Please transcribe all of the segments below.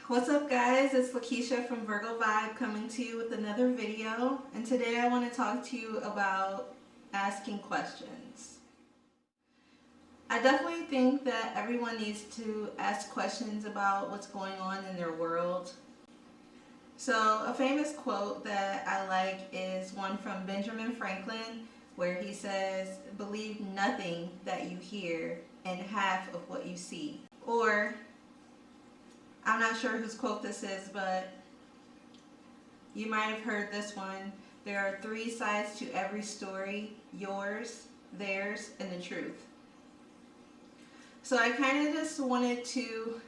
What's up guys, it's Lakeisha from Virgo Vibe coming to you with another video, and today I want to talk to you about asking questions. I definitely think that everyone needs to ask questions about what's going on in their world. So a famous quote that I like is one from Benjamin Franklin where he says, "Believe nothing that you hear and half of what you see." Or I'm not sure whose quote this is, but you might have heard this one. There are three sides to every story: yours, theirs, and the truth. So I kind of just wanted to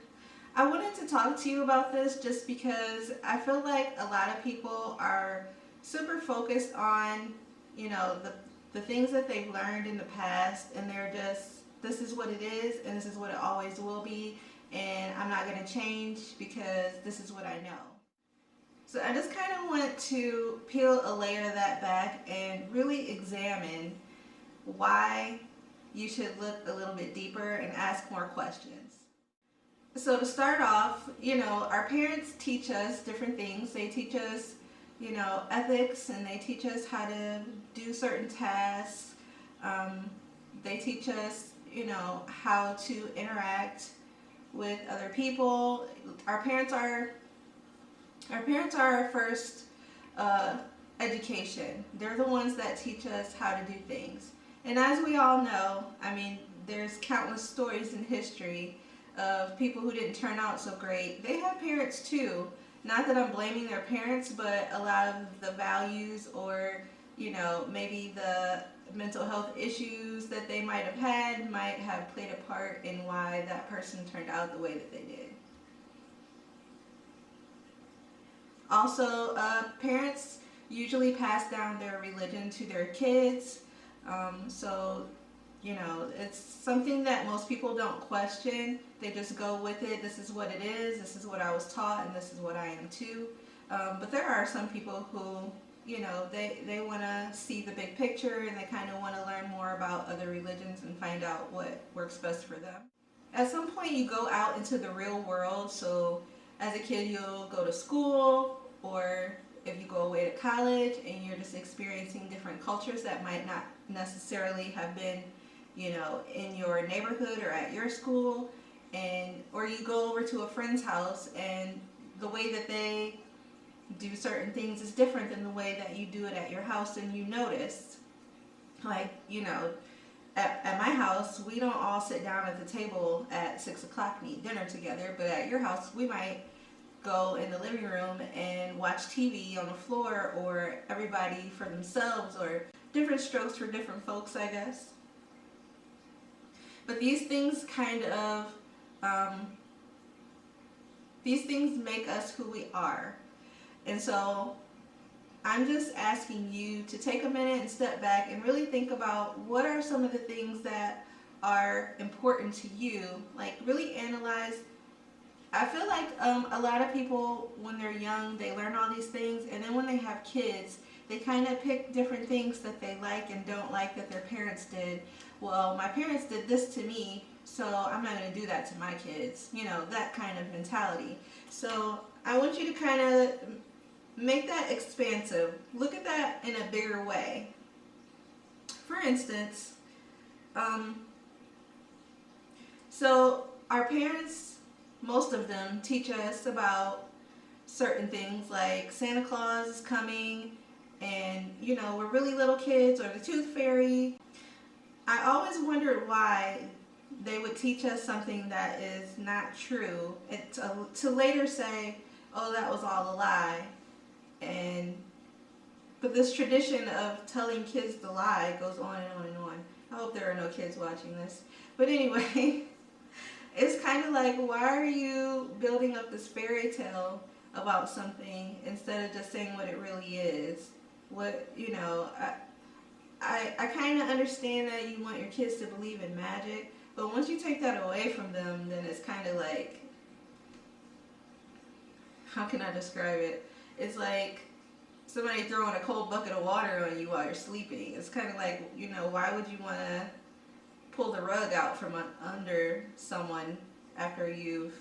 talk to you about this just because I feel like a lot of people are super focused on, the things that they've learned in the past, and they're just, this is what it is and this is what it always will be, and I'm not going to change because this is what I know. So I just kind of want to peel a layer of that back and really examine why you should look a little bit deeper and ask more questions. So to start off, our parents teach us different things. They teach us, ethics, and they teach us how to do certain tasks. They teach us, how to interact with other people. Our parents are our first education. They're the ones that teach us how to do things. And as we all know, there's countless stories in history of people who didn't turn out so great. They had parents too. Not that I'm blaming their parents, but a lot of the values or, maybe the mental health issues that they might have played a part in why that person turned out the way that they did. Also, parents usually pass down their religion to their kids. So, it's something that most people don't question. They just go with it. This is what it is. This is what I was taught, and this is what I am too. But there are some people who, they want to see the big picture, and they kind of want to learn more about other religions and find out what works best for them. At some point, you go out into the real world. So as a kid, you'll go to school, or if you go away to college and you're just experiencing different cultures that might not necessarily have been, in your neighborhood or at your school, or you go over to a friend's house and the way that they do certain things is different than the way that you do it at your house, and you notice, like, at my house, we don't all sit down at the table at 6 o'clock and eat dinner together, but at your house, we might go in the living room and watch TV on the floor, or everybody for themselves, or different strokes for different folks, I guess. But these things these things make us who we are. And so I'm just asking you to take a minute and step back and really think about what are some of the things that are important to you. Like, really analyze. I feel like a lot of people, when they're young, they learn all these things, and then when they have kids, they kind of pick different things that they like and don't like that their parents did. Well, my parents did this to me, so I'm not going to do that to my kids. That kind of mentality. So I want you to kind of make that expansive. Look at that in a bigger way. For instance, so our parents, most of them, teach us about certain things like Santa Claus is coming, and we're really little kids, or the Tooth Fairy. I always wondered why they would teach us something that is not true, and to later say, oh, that was all a lie. But this tradition of telling kids the lie goes on and on and on. I hope there are no kids watching this. But anyway, it's kind of like, why are you building up this fairy tale about something instead of just saying what it really is? I kind of understand that you want your kids to believe in magic, but once you take that away from them, then it's kind of like, how can I describe it? It's like somebody throwing a cold bucket of water on you while you're sleeping. It's kind of like, why would you want to pull the rug out from under someone after you've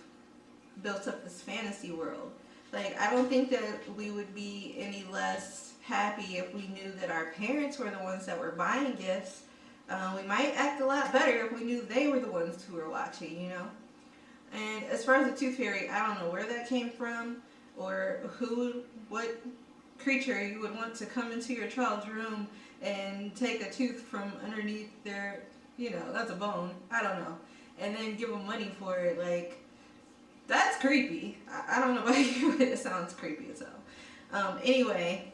built up this fantasy world. Like, I don't think that we would be any less happy if we knew that our parents were the ones that were buying gifts. We might act a lot better if we knew they were the ones who were watching, you know? And as far as the tooth fairy, I don't know where that came from or what creature you would want to come into your child's room and take a tooth from underneath their, that's a bone. I don't know. And then give them money for it. Like, that's creepy. I don't know about you, but it sounds creepy as hell. Anyway,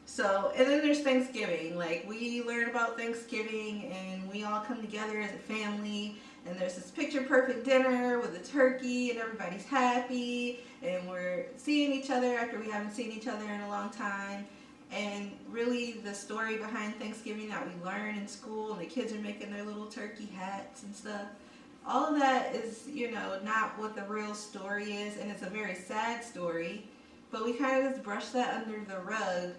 so, and then there's Thanksgiving. Like, we learn about Thanksgiving and we all come together as a family. And there's this picture perfect dinner with a turkey and everybody's happy. And we're seeing each other after we haven't seen each other in a long time. And really the story behind Thanksgiving that we learn in school, and the kids are making their little turkey hats and stuff. All of that is, not what the real story is. And it's a very sad story. But we kind of just brush that under the rug.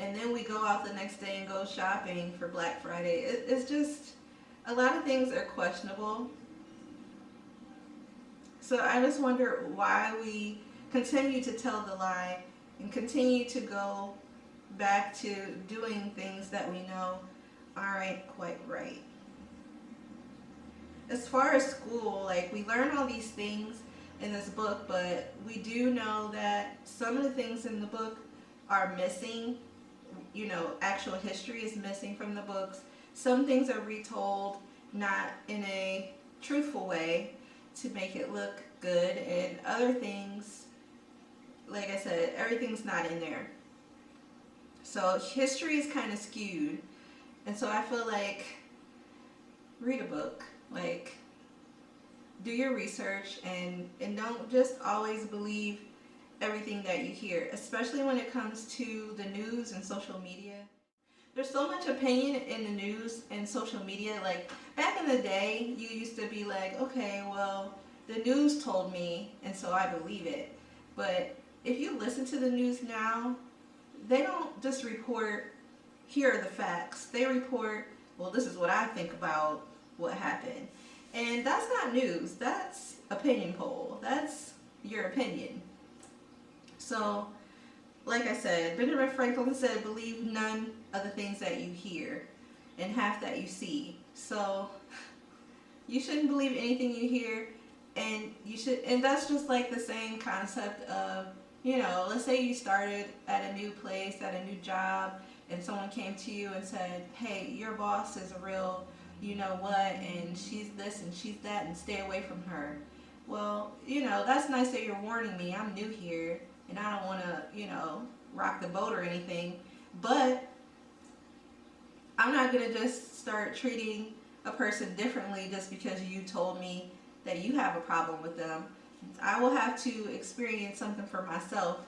And then we go out the next day and go shopping for Black Friday. It's just, a lot of things are questionable. So I just wonder why we continue to tell the lie and continue to go back to doing things that we know aren't quite right. As far as school, like, we learn all these things in this book, but we do know that some of the things in the book are missing. Actual history is missing from the books. Some things are retold, not in a truthful way to make it look good, and other things, like I said, everything's not in there. So history is kind of skewed, and so I feel like read a book, like do your research, and don't just always believe everything that you hear, especially when it comes to the news and social media. There's so much opinion in the news and social media. Like, back in the day, you used to be like, okay, well, the news told me, and so I believe it. But if you listen to the news now, they don't just report, here are the facts. They report, well, this is what I think about what happened. And that's not news. That's opinion poll. That's your opinion. So, like I said, Benjamin Franklin said, believe none of the things that you hear and half that you see. So, you shouldn't believe anything you hear, and that's just like the same concept of, let's say you started at a new place, at a new job, and someone came to you and said, hey, your boss is a real, what, and she's this and she's that, and stay away from her. Well, that's nice that you're warning me. I'm new here, and I don't want to, rock the boat or anything, but I'm not going to just start treating a person differently just because you told me that you have a problem with them. I will have to experience something for myself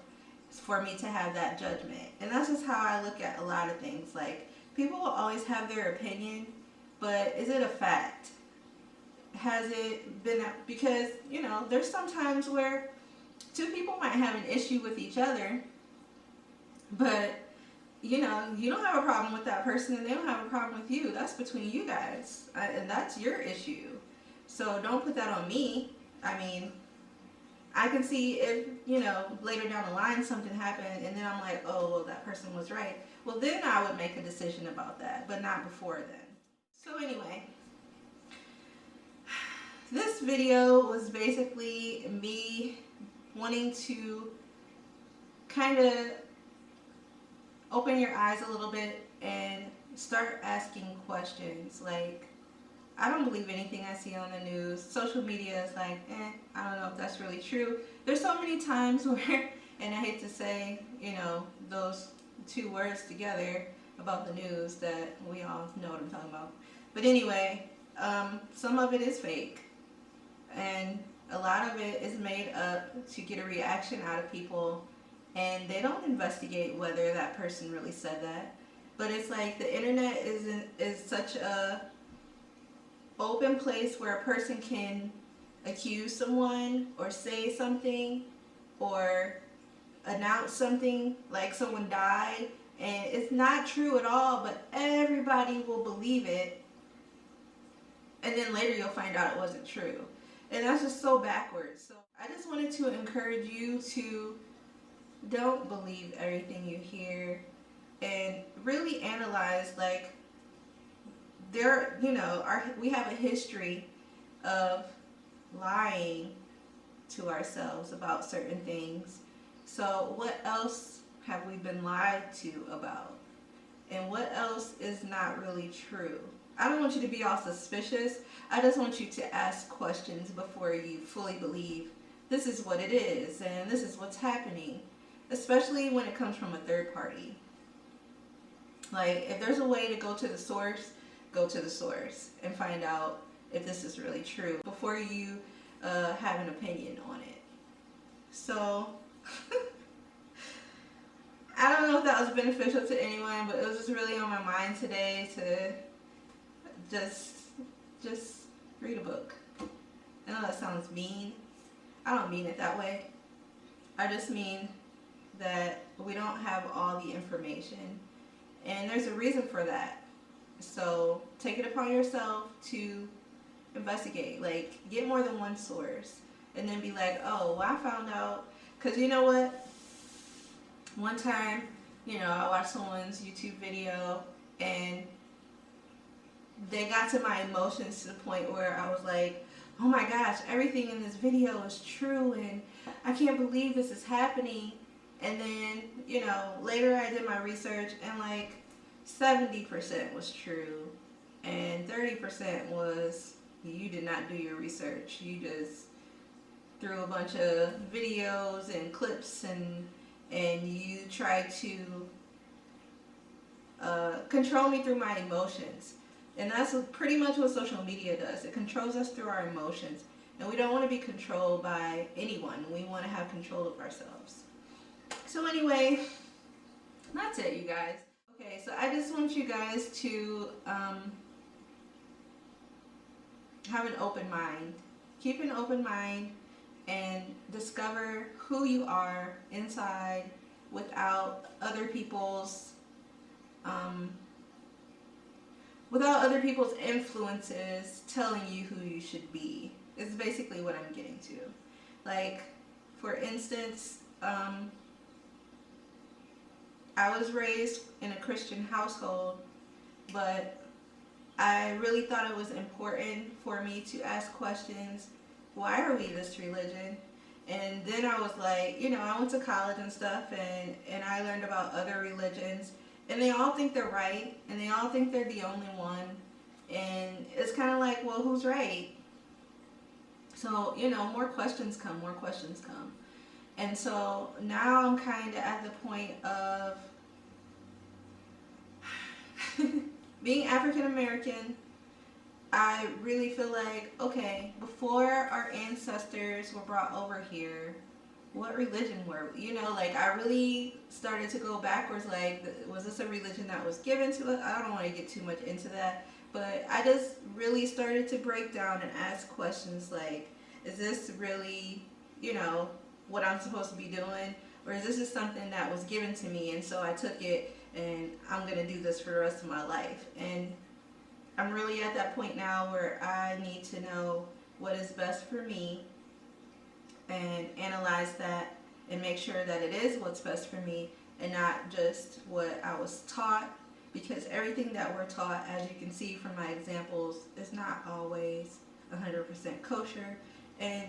for me to have that judgment. And that's just how I look at a lot of things. Like, people will always have their opinion, but is it a fact? Has it been, because, there's some times where two people might have an issue with each other, but, you don't have a problem with that person and they don't have a problem with you. That's between you guys, and that's your issue. So don't put that on me. I mean, I can see if, later down the line something happened and then I'm like, oh, well, that person was right. Well, then I would make a decision about that, but not before then. So anyway, this video was basically me wanting to kind of open your eyes a little bit and start asking questions. Like, I don't believe anything I see on the news. Social media is like, I don't know if that's really true. There's so many times where, and I hate to say, those two words together about the news, that we all know what I'm talking about. But anyway, some of it is fake. And a lot of it is made up to get a reaction out of people, and they don't investigate whether that person really said that. But it's like the internet is such a open place where a person can accuse someone or say something or announce something like someone died, and it's not true at all, but everybody will believe it, and then later you'll find out it wasn't true. And that's just so backwards. So I just wanted to encourage you to don't believe everything you hear and really analyze, like, there, we have a history of lying to ourselves about certain things. So what else have we been lied to about? And what else is not really true? I don't want you to be all suspicious. I just want you to ask questions before you fully believe this is what it is and this is what's happening, especially when it comes from a third party. Like, if there's a way to go to the source, go to the source and find out if this is really true before you have an opinion on it. So, I don't know if that was beneficial to anyone, but it was just really on my mind today to just read a book. I know that sounds mean. I don't mean it that way. I just mean that we don't have all the information, and there's a reason for that. So take it upon yourself to investigate. Like, get more than one source, and then be like, oh, well, I found out. Because you know what? One time, I watched someone's YouTube video, and they got to my emotions to the point where I was like, oh my gosh, everything in this video is true, and I can't believe this is happening. And then, later I did my research, and like 70% was true, and 30% was you did not do your research. You just threw a bunch of videos and clips, and you tried to control me through my emotions. And that's pretty much what social media does. It controls us through our emotions. And we don't want to be controlled by anyone. We want to have control of ourselves. So anyway, that's it, you guys. Okay, so I just want you guys to have an open mind. Keep an open mind and discover who you are inside without other people's influences telling you who you should be. Is basically what I'm getting to. Like, for instance, I was raised in a Christian household, but I really thought it was important for me to ask questions. Why are we this religion? And then I was like, I went to college and stuff, and I learned about other religions, and they all think they're right, and they all think they're the only one. And it's kind of like, well, who's right? So, more questions come. And so now I'm kind of at the point of being African American. I really feel like, okay, before our ancestors were brought over here, what religion were we? I really started to go backwards. Like, was this a religion that was given to us? I don't want to get too much into that. But I just really started to break down and ask questions like, is this really, what I'm supposed to be doing? Or is this just something that was given to me, and so I took it and I'm going to do this for the rest of my life? And I'm really at that point now where I need to know what is best for me and analyze that and make sure that it is what's best for me and not just what I was taught. Because everything that we're taught, as you can see from my examples, is not always 100% kosher. And,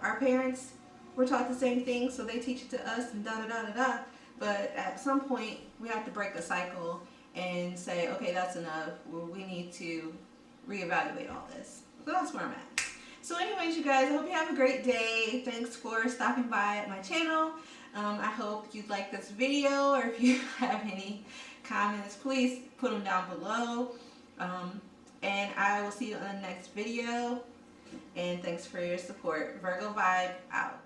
our parents were taught the same thing, so they teach it to us and da-da-da-da-da. But at some point, we have to break the cycle and say, okay, that's enough. We need to reevaluate all this. So that's where I'm at. So anyways, you guys, I hope you have a great day. Thanks for stopping by at my channel. I hope you like this video, or if you have any comments, please put them down below. And I will see you on the next video. And thanks for your support. Virgo Vibe out.